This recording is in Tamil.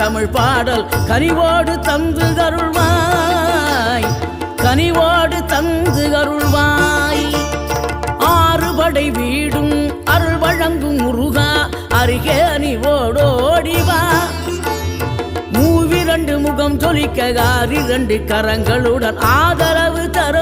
தமிழ் பாடல் கனிவோடு தந்து அருள்வாய், கனிவோடு தந்து அருள்வாய். ஆறுபடை வீடும் அருள் வழங்கும் முருகா அருகே அணிவோடோடிவா. மூவிரண்டு முகம் ஜொலிக்க 6 கரங்களுடன் ஆதரவு தரு